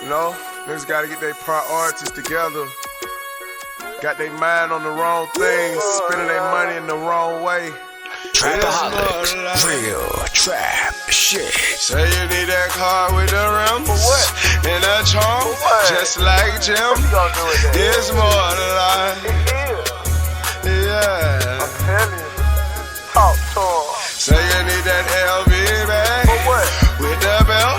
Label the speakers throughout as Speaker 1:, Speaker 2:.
Speaker 1: You know, niggas gotta get their priorities together. Got their mind on the wrong things, spending their money in the wrong way.
Speaker 2: Trapaholics, real trap shit.
Speaker 1: Say you need that car with the rims and a trunk, just like Jim. It's more than life. Yeah.
Speaker 3: I'm telling you. Talk to him.
Speaker 1: Say you need that LV bag with the belt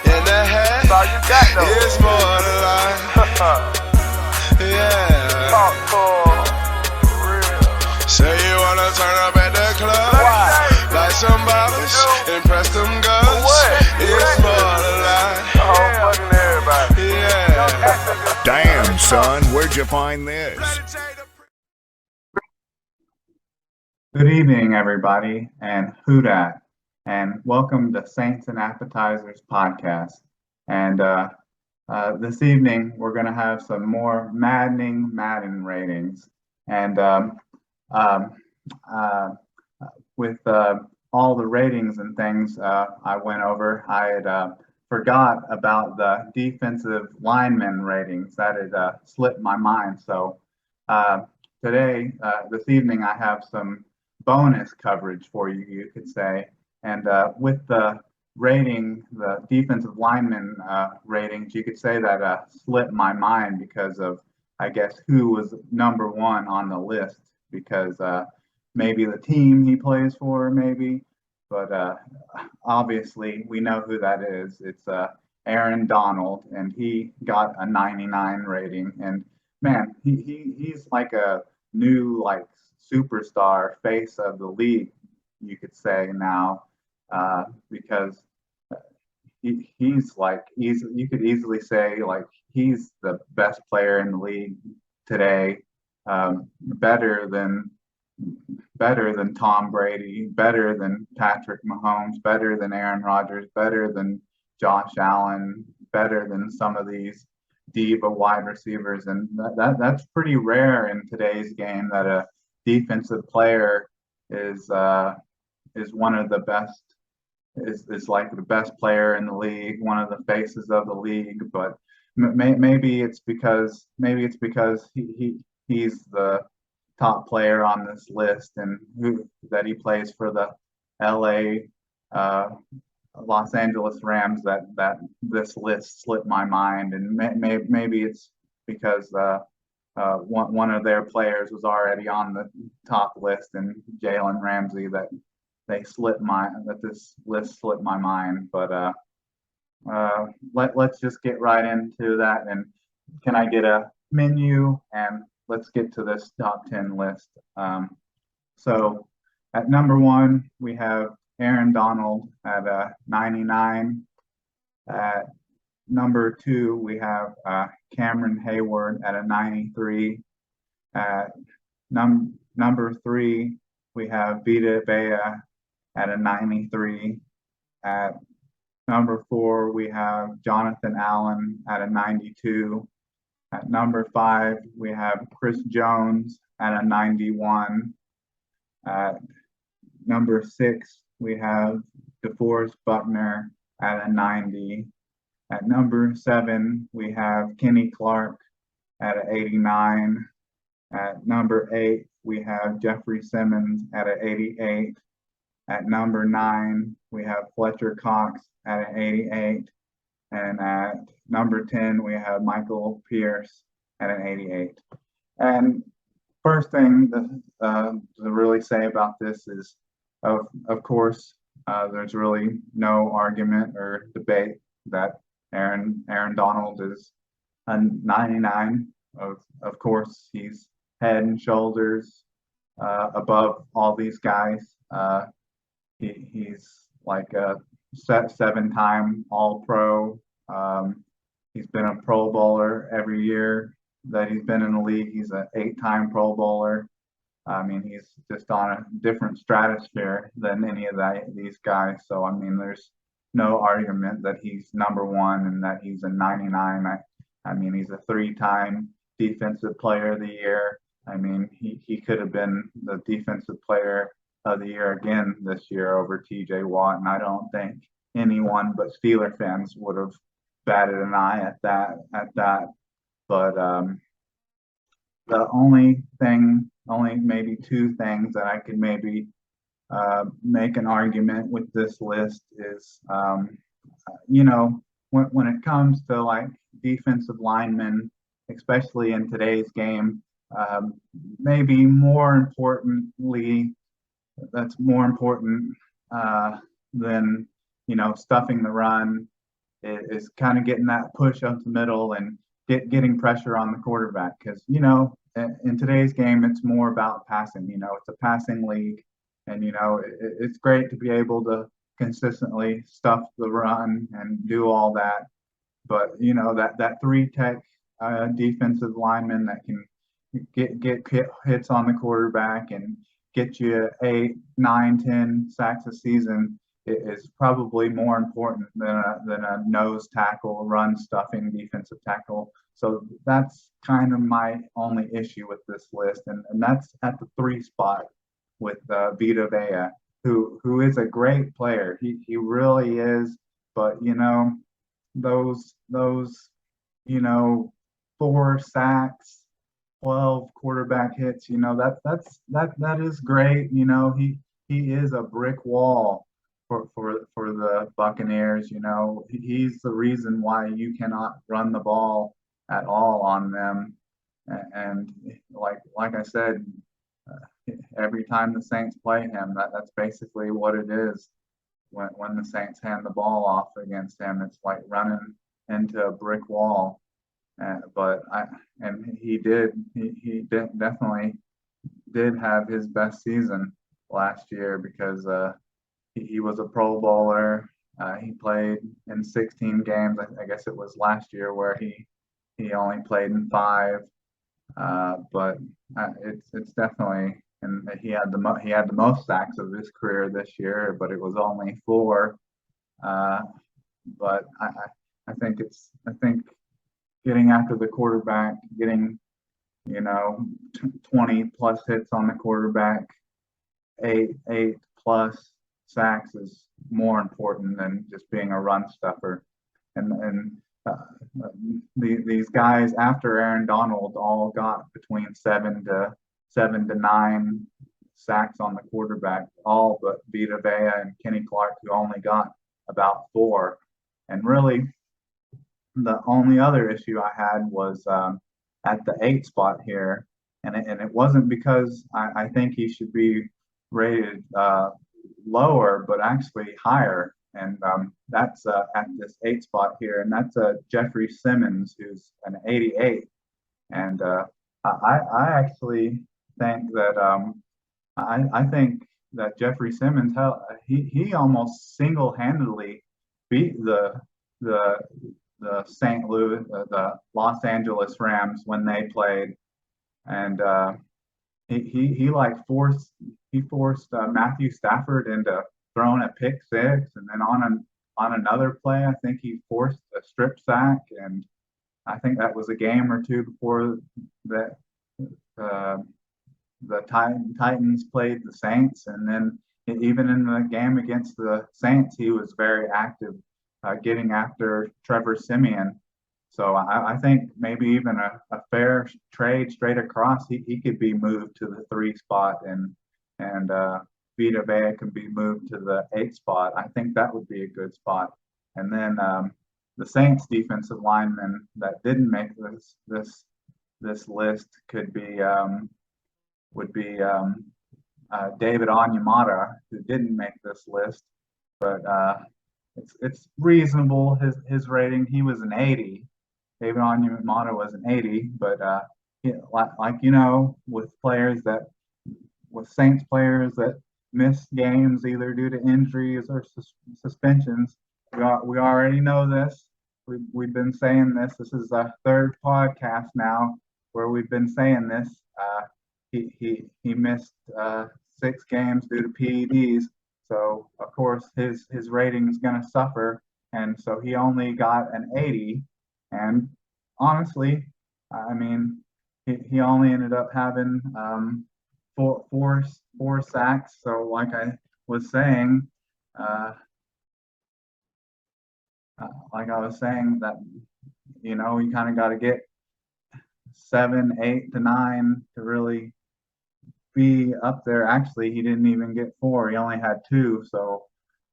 Speaker 1: and the hat.
Speaker 3: That's all you got though.
Speaker 1: It's more than life. Yeah.
Speaker 3: Talk to him. Real.
Speaker 1: Say you wanna turn up at the club, like some bottles, impress them girls. It's more than life.
Speaker 3: Fucking everybody.
Speaker 1: Yeah.
Speaker 2: Damn, son, where'd you find this?
Speaker 4: Good evening, everybody, and who dat? And welcome to Saints and Appetizers podcast. And this evening, we're going to have some more Maddening Madden ratings. And with all the ratings and things I went over, I had forgot about the defensive lineman ratings. That had slipped my mind. So today, this evening, I have some bonus coverage for you, you could say. And with the rating, the defensive lineman ratings, you could say that slipped my mind because of, I guess, who was number one on the list, because maybe the team he plays for, maybe, but obviously we know who that is. It's Aaron Donald, and he got a 99 rating. And man, he's like a new superstar face of the league, you could say now, because he's you could easily say he's the best player in the league today, better than Tom Brady, better than Patrick Mahomes, better than Aaron Rodgers, better than Josh Allen, better than some of these diva wide receivers. And that's pretty rare in today's game, that a defensive player is one of the best, is like the best player in the league, one of the faces of the league. But maybe it's because he's the top player on this list, and that he plays for the LA Los Angeles Rams, that this list slipped my mind. And maybe it's because one of their players was already on the top list, and Jalen Ramsey, that this list slipped my mind. But let's just get right into that. And can I get a menu, and let's get to this top 10 list. So at number one, we have Aaron Donald at 99. At number two, we have Cameron Hayward at a 93. At number three, we have Vita Vea at a 93. At number four, we have Jonathan Allen at a 92. At number five, we have Chris Jones at a 91. At number six, we have DeForest Buckner at a 90. At number seven, we have Kenny Clark at an 89. At number eight, we have Jeffrey Simmons at an 88. At number nine, we have Fletcher Cox at an 88. And at number 10, we have Michael Pierce at an 88. And first thing to really say about this is, of course, there's really no argument or debate that Aaron Donald is a 99. Of course, he's head and shoulders above all these guys. He's like a seven-time All-Pro. He's been a Pro Bowler every year that he's been in the league. He's an 8-time Pro Bowler. I mean, he's just on a different stratosphere than any of these guys. So, I mean, there's no argument that he's number one and that he's a 99. I mean, he's a 3-time Defensive Player of the Year. I mean, he could have been the Defensive Player of the Year again this year over TJ Watt, and I don't think anyone but Steeler fans would have batted an eye at that. But the only maybe two things that I could maybe make an argument with this list is, when it comes to like defensive linemen, especially in today's game, um, maybe more importantly, that's more important uh, than stuffing the run is kind of getting that push up the middle and getting pressure on the quarterback because in today's game it's more about passing. It's a passing league, and it's great to be able to consistently stuff the run and do all that. But that three tech defensive lineman that can get hits on the quarterback and get you 8, 9, 10 sacks a season is probably more important than a nose tackle, run stuffing defensive tackle. So that's kind of my only issue with this list, and that's at the 3 spot with Vita Vea, who is a great player. He really is, but those 4 sacks, 12 quarterback hits, that is great. He is a brick wall for the Buccaneers. He's the reason why you cannot run the ball at all on them. And like I said, every time the Saints play him, that's basically what it is. When the Saints hand the ball off against him, it's like running into a brick wall. But he definitely did have his best season last year because he was a Pro Bowler. He played in 16 games. I guess it was last year where he only played in 5. But it's definitely, and he had the most sacks of his career this year, but it was only 4. But I think getting after the quarterback, getting 20 plus hits on the quarterback, 8 plus sacks is more important than just being a run stuffer. And these guys after Aaron Donald all got between 7 to 9 sacks on the quarterback, all but Vita Vea and Kenny Clark, who only got about 4. And really, the only other issue I had was at the 8 spot here, and it wasn't because I think he should be rated lower, but actually higher. And that's at this 8 spot here, and that's Jeffrey Simmons, who's an 88. And I actually think that I think that Jeffrey Simmons, he almost single-handedly beat the St. Louis, the Los Angeles Rams when they played, and he forced Matthew Stafford into throwing a pick 6, and then on another play, I think he forced a strip sack, and I think that was a game or two before that the Titans played the Saints, and then even in the game against the Saints, he was very active, getting after Trevor Siemian. So I think maybe even a fair trade straight across, he could be moved to the 3 spot, and Vita Vea can be moved to the 8 spot. I think that would be a good spot. And then the Saints defensive lineman that didn't make this list would be David Onyemata, who didn't make this list, but it's reasonable. His rating, he was an 80. David Onyemata was an 80, but with Saints players that miss games either due to injuries or suspensions, we already know this. We've been saying this. This is the 3rd podcast now where we've been saying this. He missed 6 games due to PEDs, so of course his rating is going to suffer, and so he only got an 80. And honestly, I mean, he only ended up having 4 sacks. So like I was saying, like I was saying, that you kind of got to get 7, 8 to 9 to really be up there. Actually, he didn't even get 4; he only had 2. So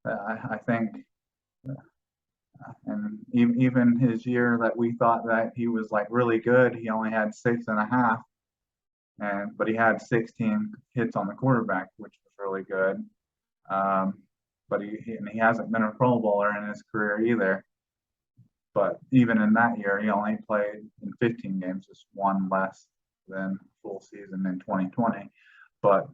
Speaker 4: I think, and even his year that we thought that he was like really good, he only had 6.5, but he had 16 hits on the quarterback, which was really good. But he hasn't been a Pro Bowler in his career either. But even in that year, he only played in 15 games, just one less than full season in 2020. But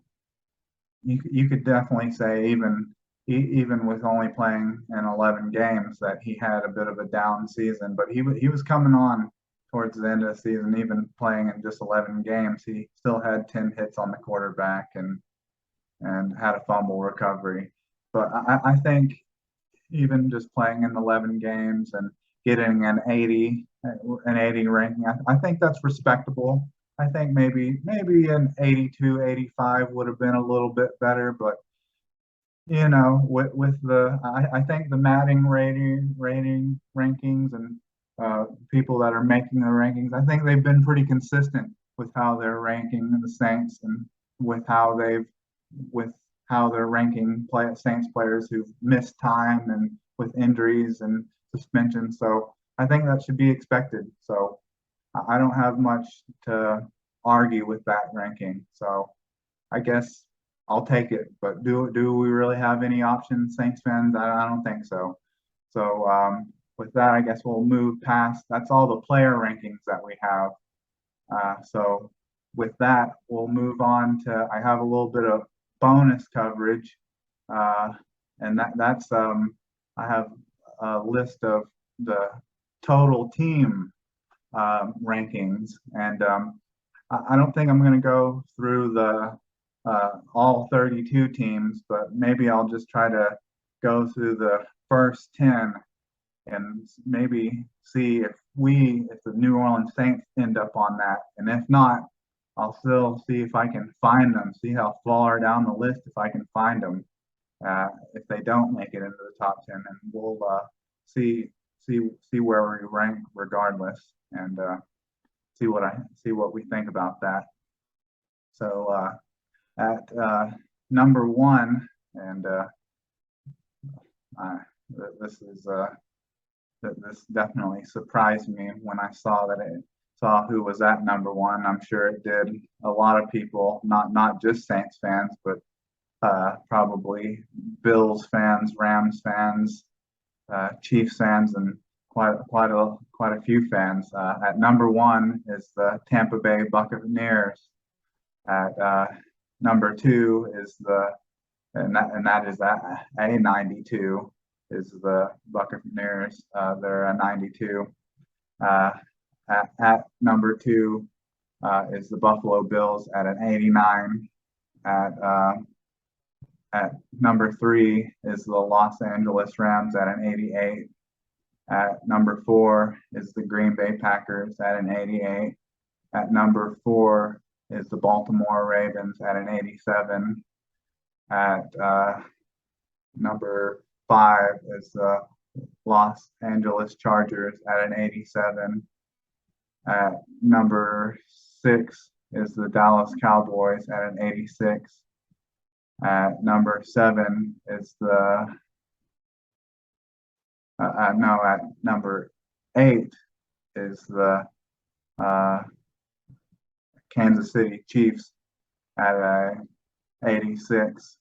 Speaker 4: you could definitely say even with only playing in 11 games that he had a bit of a down season. But he was coming on towards the end of the season, even playing in just 11 games. He still had 10 hits on the quarterback and had a fumble recovery. But I think even just playing in 11 games and getting an 80 ranking, I think that's respectable. I think maybe an 82, 85 would have been a little bit better, but with I think the Madden rating rankings and people that are making the rankings, I think they've been pretty consistent with how they're ranking the Saints and with how they're ranking Saints players who've missed time and with injuries and suspensions. So I think that should be expected. So I don't have much to argue with that ranking. So I guess I'll take it. But do we really have any options, Saints fans? I don't think so. So with that, I guess we'll move past. That's all the player rankings that we have. So with that, we'll move on to. I have a little bit of bonus coverage, and that's I have a list of the total team rankings, and I don't think I'm going to go through the all 32 teams, but maybe I'll just try to go through the first 10 and maybe see if the New Orleans Saints end up on that, and if not, I'll still see if I can find them, see how far down the list if I can find them. If they don't make it into the top 10, and we'll see where we rank regardless, and see what we think about that. So at number 1, and this definitely surprised me when I saw who was at number 1. I'm sure it did a lot of people, not just Saints fans, but probably Bills fans, Rams fans, Chiefs fans, and quite a few fans. At number 1 is the Tampa Bay Buccaneers. At number 2 is that is a 92 is the Buccaneers. They're a 92. At number 2 is the Buffalo Bills at an 89. At number 3 is the Los Angeles Rams at an 88. At number 4 is the Green Bay Packers at an 88. At number 4 is the Baltimore Ravens at an 87. At number 5 is the Los Angeles Chargers at an 87. At number 6 is the Dallas Cowboys at an 86. At number 7 is at number 8 is the Kansas City Chiefs at a 86.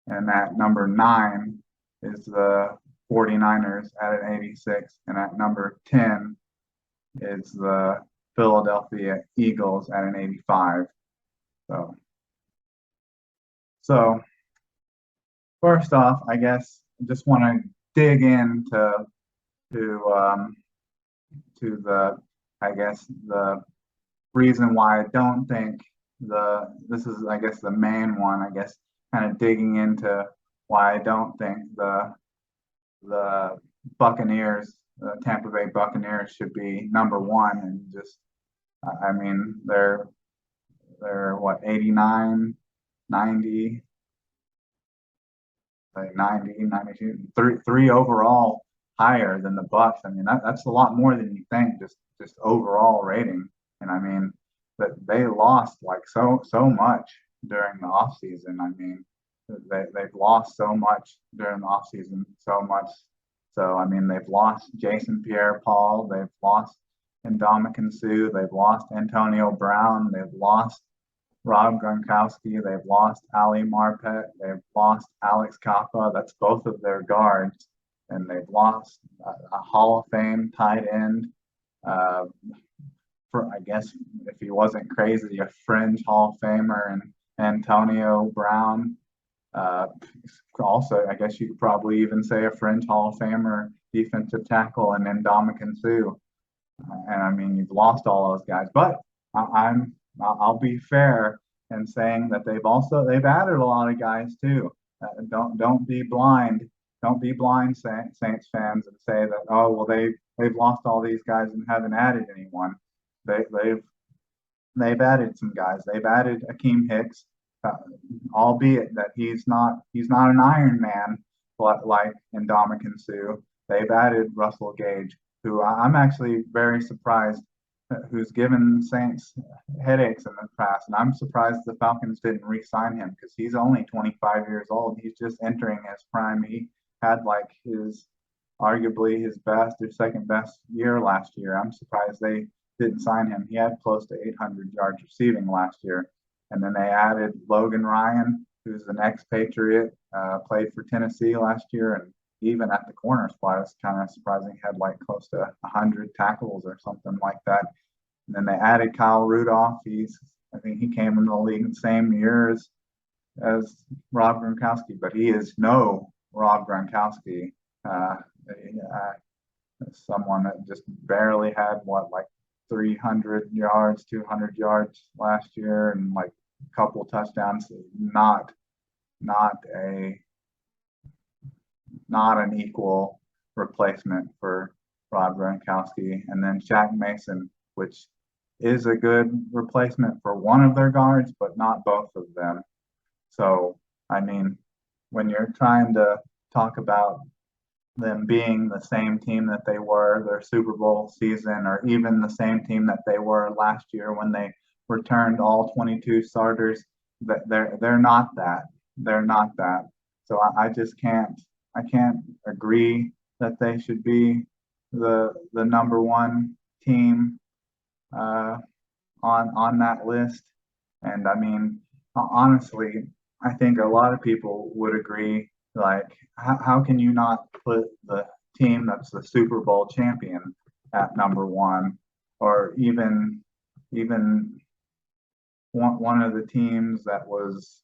Speaker 4: And at number 9 is the 49ers at an 86. And at number 10 is the Philadelphia Eagles at an 85. So first off, I guess I just want to dig into the reason why I don't think this is, I guess, the main one, I guess, kind of digging into why I don't think the Buccaneers, the Tampa Bay Buccaneers, should be number 1. And just, I mean, they're what, 89, 90, like 90, 92, three overall higher than the Bucks. I mean, that's a lot more than you think, just overall rating. And I mean, that they lost like so much during the offseason. I mean, they've lost so much during the offseason, so much. So I mean, they've lost Jason Pierre-Paul, they've lost Ndamukong Suh, they've lost Antonio Brown, they've lost Rob Gronkowski, they've lost Ali Marpet, they've lost Alex Kappa. That's both of their guards, and they've lost a Hall of Fame tight end. For I guess if he wasn't crazy, a fringe Hall of Famer, and Antonio Brown. Also, I guess you could probably even say a fringe Hall of Famer defensive tackle, and then Ndamukong Suh. And I mean, you've lost all those guys, but I'll be fair in saying that they've added a lot of guys too. Don't be blind. Don't be blind, Saints fans, and say that, oh well, they've lost all these guys and haven't added anyone. They've added some guys. They've added Akeem Hicks, albeit that he's not an Iron Man like Ndamukong Suh. They've added Russell Gage, who I'm actually very surprised, who's given Saints headaches in the past, and I'm surprised the Falcons didn't re-sign him because he's only 25 years old. He's just entering his prime. He had like arguably his best or second best year last year. I'm surprised they didn't sign him. He had close to 800 yards receiving last year. And then they added Logan Ryan, who's an expatriate, played for Tennessee last year, and even at the corner spot, it's kind of surprising. He had like close to 100 tackles or something like that. And then they added Kyle Rudolph. I think he came in the league the same year as Rob Gronkowski, but he is no Rob Gronkowski. Someone that just barely had like 300 yards, 200 yards last year, and like a couple touchdowns. Not an equal replacement for Rob Gronkowski. And then Shaq Mason, which is a good replacement for one of their guards, but not both of them. So, I mean, when you're trying to talk about them being the same team that they were their Super Bowl season, or even the same team that they were last year when they returned all 22 starters, that they're not that. They're not that. So I just can't agree that they should be the number one team on that list. And I mean, honestly, I think a lot of people would agree. Like, how can you not put the team that's the Super Bowl champion at number one, or even one of the teams that was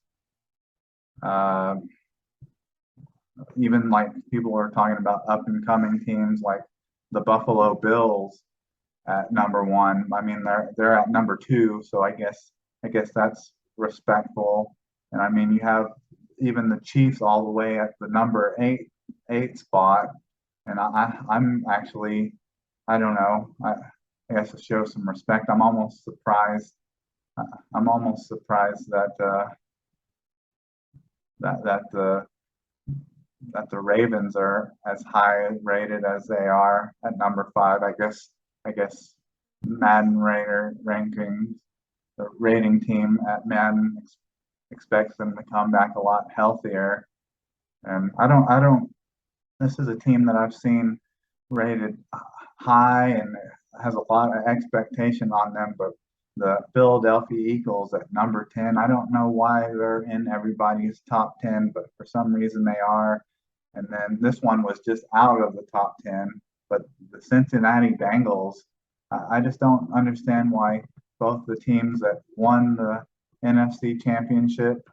Speaker 4: even like people are talking about up and coming teams like the Buffalo Bills at number one. I mean, they're at number two, so I guess that's respectful. And I mean, you have even the Chiefs all the way at the number eight spot, and I'm actually, I don't know, I guess to show some respect, I'm almost surprised that the Ravens are as high rated as they are at number 5. I guess Madden rankings, the rating team at Madden expects them to come back a lot healthier. And this is a team that I've seen rated high and has a lot of expectation on them, but the Philadelphia Eagles at number 10, I don't know why they're in everybody's top 10, but for some reason they are. And then this one was just out of the top 10, but the Cincinnati Bengals, I just don't understand why both the teams that won the NFC Championship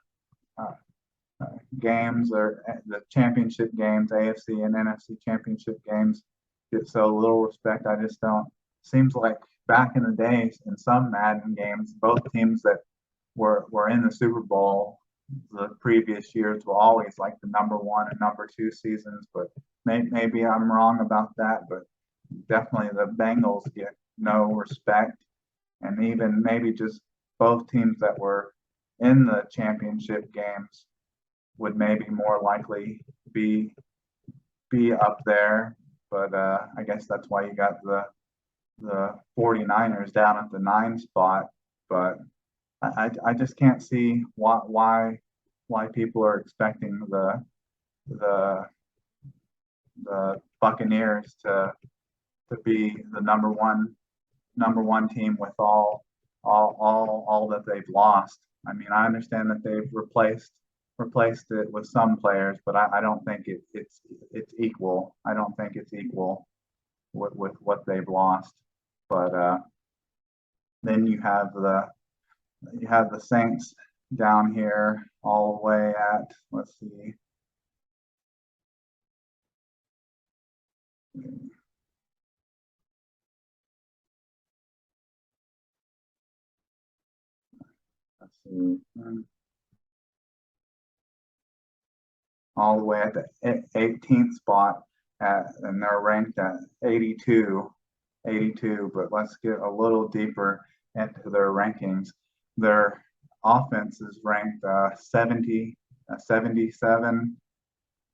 Speaker 4: games, or the championship games, AFC and NFC Championship games, get so little respect. I just don't. Seems like back in the days in some Madden games, both teams that were in the Super Bowl the previous years were always like the number 1 and number 2 seasons. But maybe I'm wrong about that. But definitely the Bengals get no respect, and even maybe just both teams that were in the championship games would maybe more likely be up there. but I guess that's why you got the 49ers down at the 9 spot. But I just can't see why people are expecting the Buccaneers to be the number one team with all that they've lost. I mean, I understand that they've replaced it with some players, but I don't think it's equal. I don't think it's equal with what they've lost. But then you have the Saints down here all the way at, let's see. Let's see. All the way at the 18th spot and they're ranked at 82, but let's get a little deeper into their rankings. Their offense is ranked 77,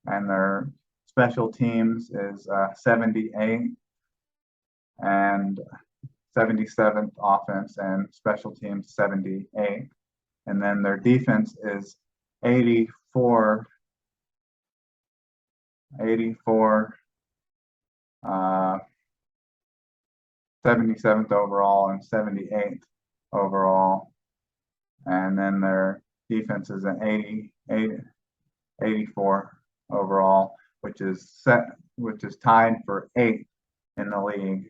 Speaker 4: and their special teams is 78, and 77th offense and special teams 78, and then their defense is 84, 77th overall and 78th overall, and then their defense is an 84 overall, which is tied for 8th in the league.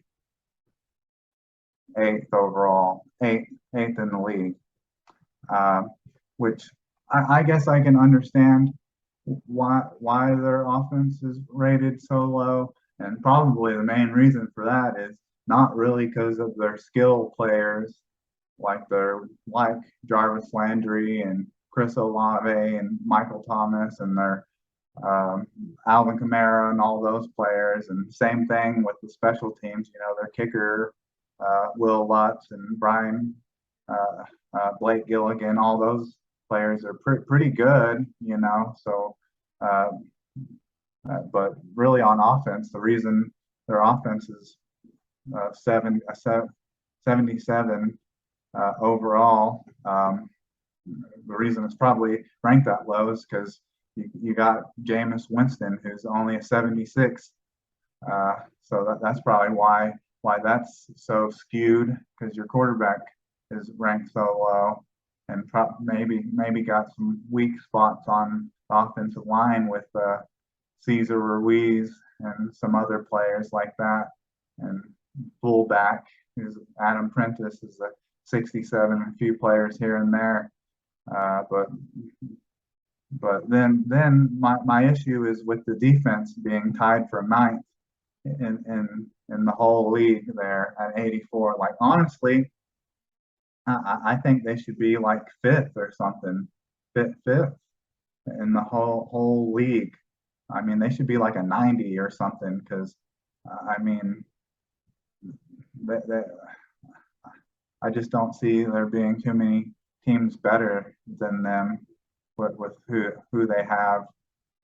Speaker 4: 8th overall, 8th in the league, which I guess I can understand why their offense is rated so low, and probably the main reason for that is not really because of their skill players like Jarvis Landry and Chris Olave and Michael Thomas and their Alvin Kamara and all those players, and same thing with the special teams. You know, their kicker Will Lutz and Blake Gilligan, all those players are pretty good, you know. So, but really on offense, the reason their offense is 77 overall, the reason it's probably ranked that low is because you got Jameis Winston, who's only a 76. So that's probably why that's so skewed, because your quarterback is ranked so low, and maybe got some weak spots on the offensive line with Cesar Ruiz and some other players like that, and fullback who's Adam Prentice is a 67, a few players here and there, but then my issue is with the defense being tied for 9th in the whole league there at 84. Like, honestly, I think they should be like 5th or something, 5th in the whole league. I mean, they should be like a 90 or something, because I mean, I just don't see there being too many teams better than them with who they have.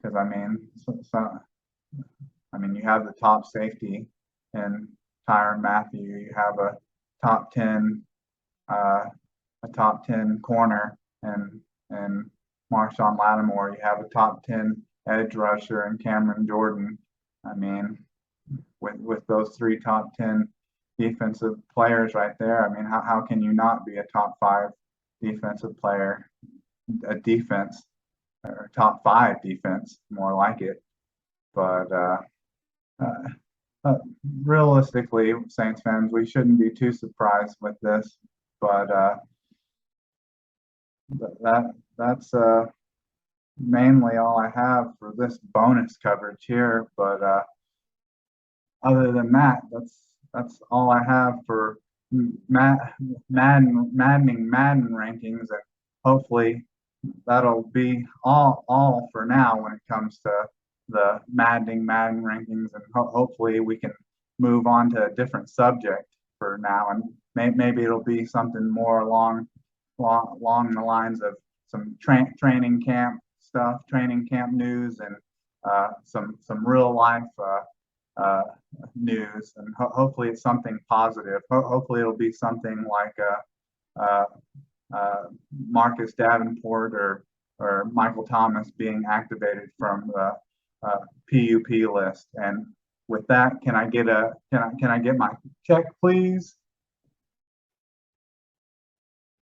Speaker 4: Because I mean, you have the top safety in Tyrann Mathieu. You have a top 10 corner and Marshawn Lattimore. You have a top 10 edge rusher and Cameron Jordan. I mean, with those 3 top 10 defensive players right there, I mean, how can you not be a top 5 defensive player, a defense, or top 5 defense, more like it. But realistically, Saints fans, we shouldn't be too surprised with this. But that's mainly all I have for this bonus coverage here. But other than that, that's all I have for Maddening Madden rankings, and hopefully that'll be all for now when it comes to the Maddening Madden rankings, and hopefully we can move on to a different subject for now, and maybe it'll be something more along the lines of some training camp stuff, training camp news, and some real life news, and hopefully it's something positive. Hopefully it'll be something like Marcus Davenport or Michael Thomas being activated from the PUP list. And with that, can I get my check, please?